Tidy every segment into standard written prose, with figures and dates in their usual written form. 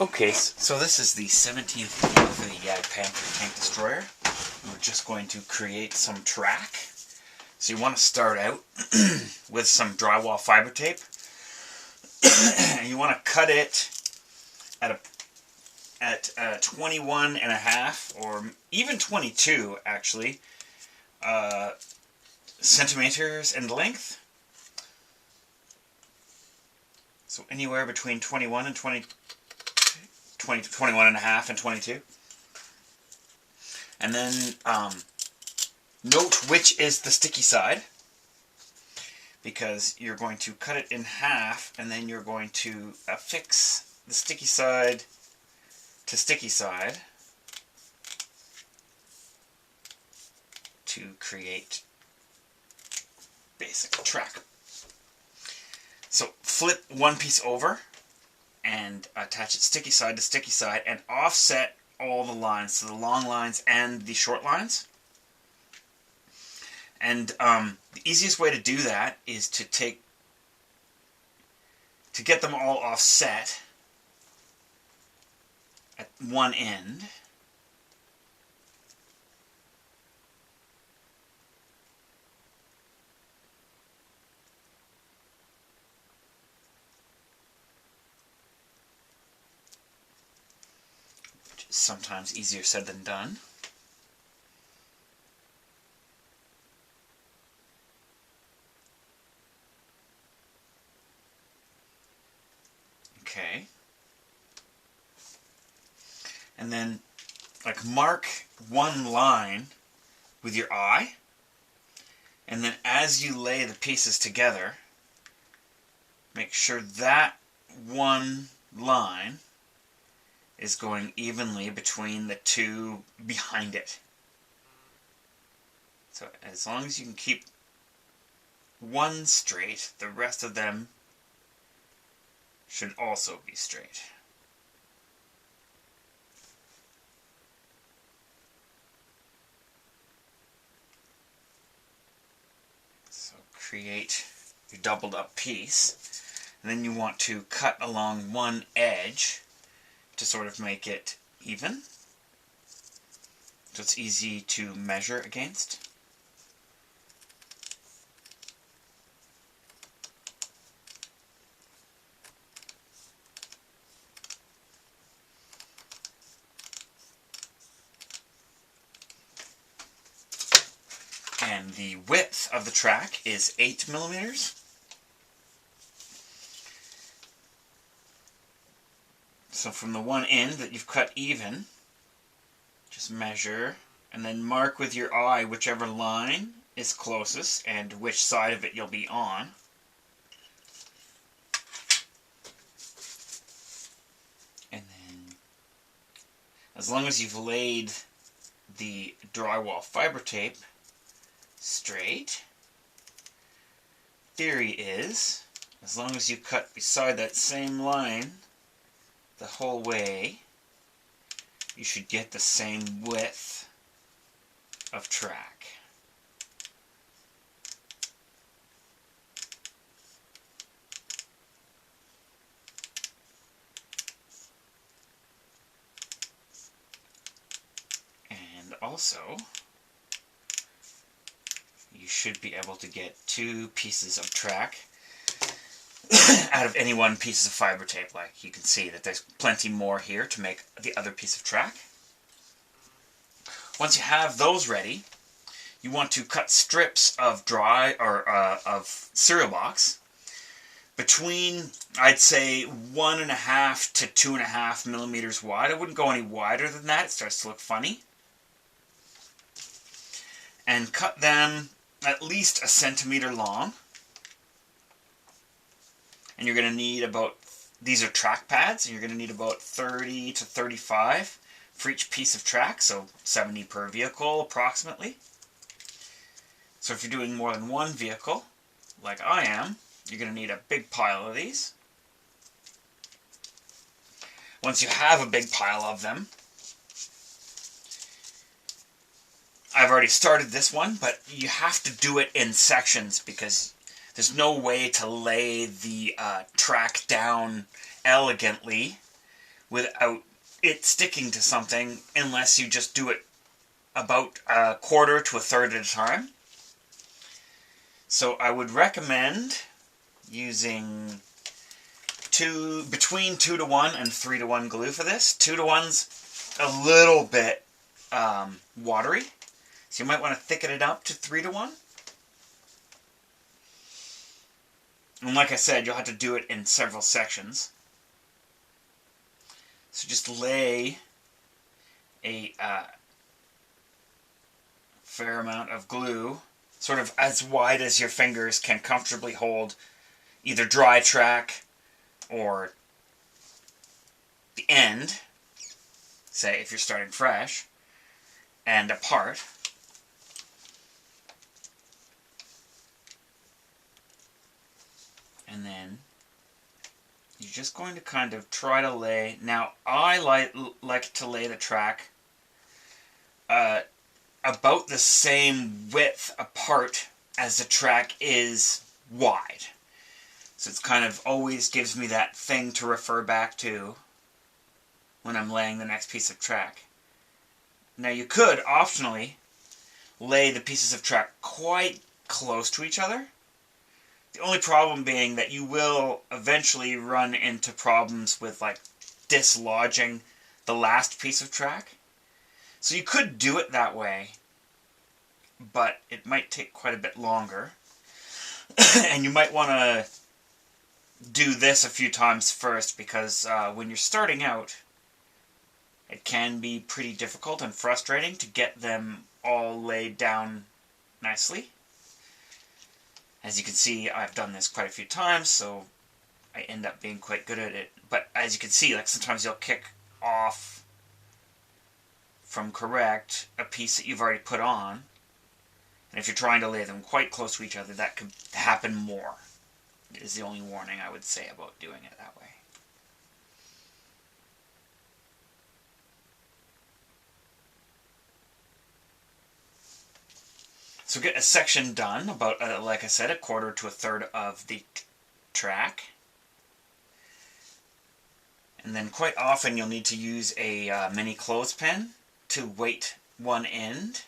Okay, so this is the 17th game for the Jagdpanther tank destroyer. We're just going to create some track. So you want to start out with some drywall fiber tape. And you want to cut it at 21 and a half, or even 22 actually, centimeters in length. So anywhere between 21 and 21 and a half and 22. And then note which is the sticky side, because you're going to cut it in half and then you're going to affix the sticky side to sticky side to create basic track. So flip one piece over and attach it sticky side to sticky side and offset all the lines, so the long lines and the short lines. And the easiest way to do that is to get them all offset at one end. Which is sometimes easier said than done. Okay. And then, mark one line with your eye, and then as you lay the pieces together, make sure that one line is going evenly between the two behind it. So as long as you can keep one straight, the rest of them should also be straight. So create your doubled up piece, and then you want to cut along one edge to sort of make it even, so it's easy to measure against. And the width of the track is 8 millimeters. So from the one end that you've cut even, just measure and then mark with your eye whichever line is closest and which side of it you'll be on. And then, as long as you've laid the drywall fiber tape straight, theory is, as long as you cut beside that same line the whole way, you should get the same width of track. And also, you should be able to get 2 pieces of track out of any one piece of fiber tape. Like you can see that there's plenty more here to make the other piece of track. Once you have those ready, you want to cut strips of of cereal box between, I'd say, 1.5 to 2.5 millimeters wide. I wouldn't go any wider than that, it starts to look funny. And cut them at least 1 centimeter long. And you're going to need about, these are track pads, and you're going to need about 30 to 35 for each piece of track, so 70 per vehicle approximately. So if you're doing more than one vehicle, like I am, you're going to need a big pile of these. Once you have a big pile of them, I've already started this one, but you have to do it in sections because there's no way to lay the track down elegantly without it sticking to something unless you just do it about a quarter to a third at a time. So I would recommend using between 2 to 1 and 3 to 1 glue for this. 2 to 1's a little bit watery, so you might want to thicken it up to 3 to 1. And like I said, you'll have to do it in several sections. So just lay a fair amount of glue, sort of as wide as your fingers can comfortably hold either dry track or the end, say if you're starting fresh, and apart. And then you're just going to kind of try to lay. Now, I like to lay the track about the same width apart as the track is wide. So it's kind of always gives me that thing to refer back to when I'm laying the next piece of track. Now you could, optionally, lay the pieces of track quite close to each other. The only problem being that you will eventually run into problems with like dislodging the last piece of track. So you could do it that way, but it might take quite a bit longer. And you might want to do this a few times first, because when you're starting out, it can be pretty difficult and frustrating to get them all laid down nicely. As you can see, I've done this quite a few times, so I end up being quite good at it. But as you can see, like sometimes you'll kick off from correct a piece that you've already put on. And if you're trying to lay them quite close to each other, that could happen more, is the only warning I would say about doing it that way. So get a section done, about, like I said, a quarter to a third of the track. And then quite often you'll need to use a mini clothespin to weight one end,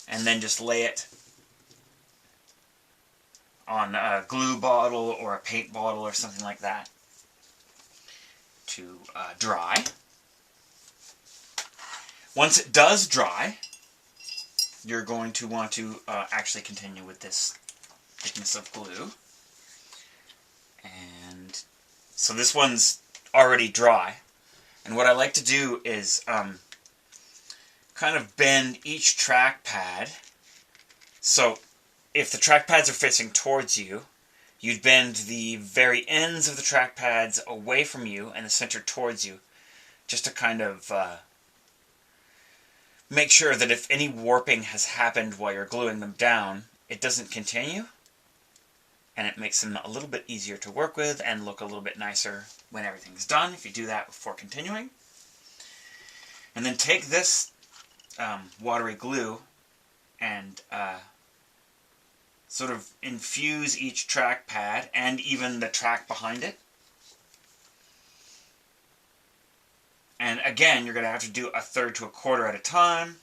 and then just lay it on a glue bottle or a paint bottle or something like that to dry. Once it does dry, you're going to want to actually continue with this thickness of glue. And so this one's already dry. And what I like to do is kind of bend each track pad. So if the track pads are facing towards you, you'd bend the very ends of the track pads away from you and the center towards you, just to kind of make sure that if any warping has happened while you're gluing them down, it doesn't continue, and it makes them a little bit easier to work with and look a little bit nicer when everything's done, if you do that before continuing. And then take this watery glue and sort of infuse each track pad and even the track behind it. And again, you're going to have to do a third to a quarter at a time.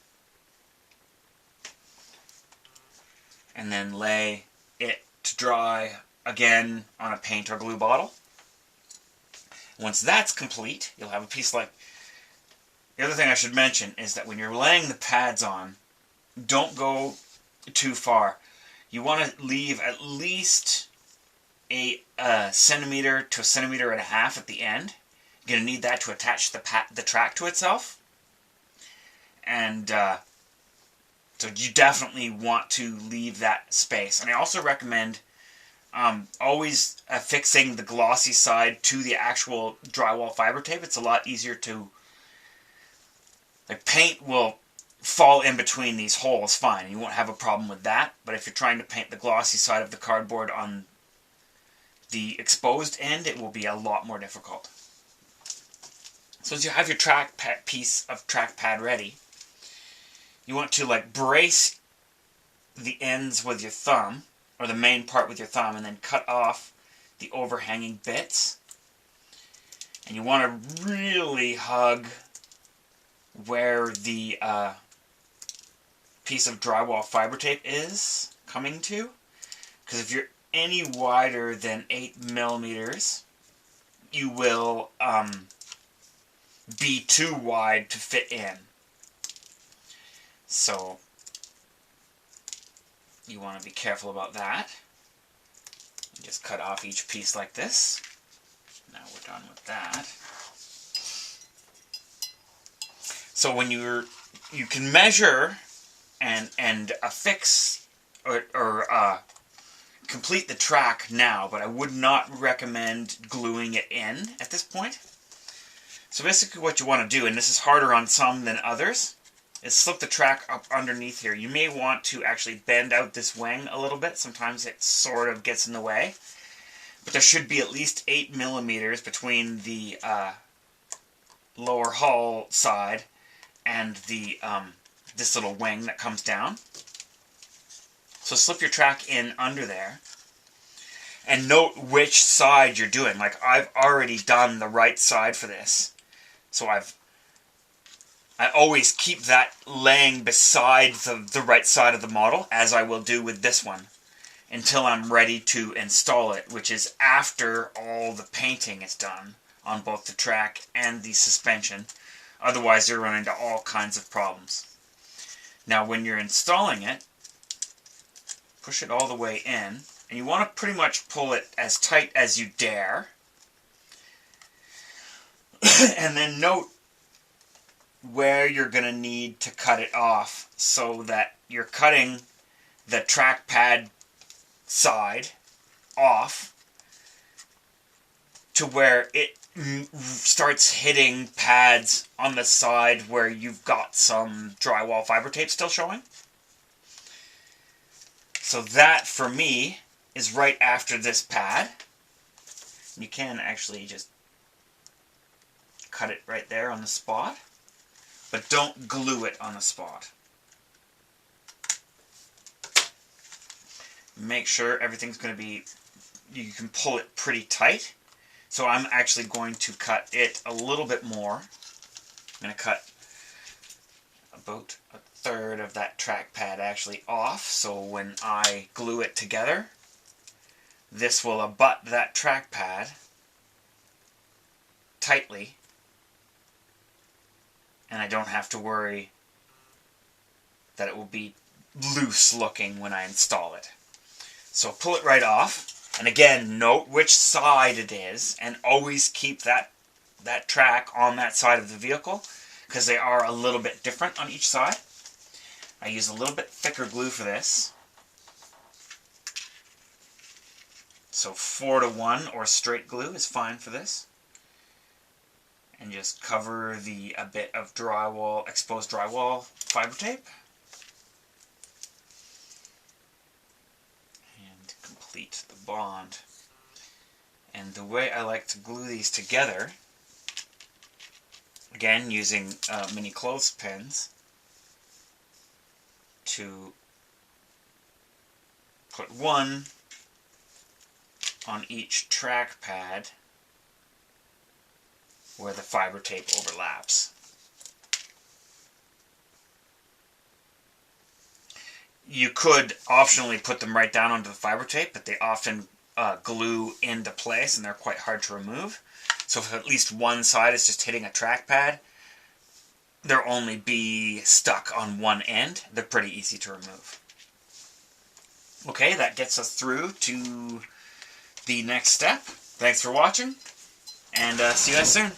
And then lay it to dry again on a paint or glue bottle. Once that's complete, you'll have a piece like... The other thing I should mention is that when you're laying the pads on, don't go too far. You want to leave at least a centimeter to a centimeter and a half at the end. You're going to need that to attach the track to itself. And so you definitely want to leave that space. And I also recommend always affixing the glossy side to the actual drywall fiber tape. It's a lot easier to... Like, paint will fall in between these holes fine. You won't have a problem with that. But if you're trying to paint the glossy side of the cardboard on the exposed end, it will be a lot more difficult. So as you have your piece of track pad ready, you want to like brace the ends with your thumb, or the main part with your thumb, and then cut off the overhanging bits. And you want to really hug where the piece of drywall fiber tape is coming to. Because if you're any wider than 8 millimeters, you will be too wide to fit in. So you want to be careful about that. Just cut off each piece like this. Now we're done with that. So when you can measure and affix or complete the track now, but I would not recommend gluing it in at this point. So basically what you want to do, and this is harder on some than others, is slip the track up underneath here. You may want to actually bend out this wing a little bit. Sometimes it sort of gets in the way. But there should be at least 8 millimeters between the lower hull side and the this little wing that comes down. So slip your track in under there. And note which side you're doing. Like, I've already done the right side for this. So I always keep that laying beside the right side of the model, as I will do with this one, until I'm ready to install it, which is after all the painting is done on both the track and the suspension. Otherwise, you'll run into all kinds of problems. Now, when you're installing it, push it all the way in, and you want to pretty much pull it as tight as you dare. And then note where you're going to need to cut it off so that you're cutting the trackpad side off to where it starts hitting pads on the side where you've got some drywall fiber tape still showing. So that, for me, is right after this pad. You can actually just cut it right there on the spot, but don't glue it on the spot. Make sure everything's going to be, you can pull it pretty tight. So I'm actually going to cut it a little bit more. I'm going to cut about a third of that track pad actually off, so when I glue it together, this will abut that track pad tightly, and I don't have to worry that it will be loose looking when I install it. So pull it right off. And again, note which side it is, and always keep that track on that side of the vehicle, because they are a little bit different on each side. I use a little bit thicker glue for this. So 4-to-1 or straight glue is fine for this. And just cover a bit of drywall, exposed drywall fiber tape. Complete the bond. And the way I like to glue these together, again using mini clothespins, to put one on each track pad where the fiber tape overlaps. You could optionally put them right down onto the fiber tape, but they often glue into place and they're quite hard to remove. So if at least one side is just hitting a track pad, they'll only be stuck on one end. They're pretty easy to remove. Okay, that gets us through to the next step. Thanks for watching, and see you guys soon.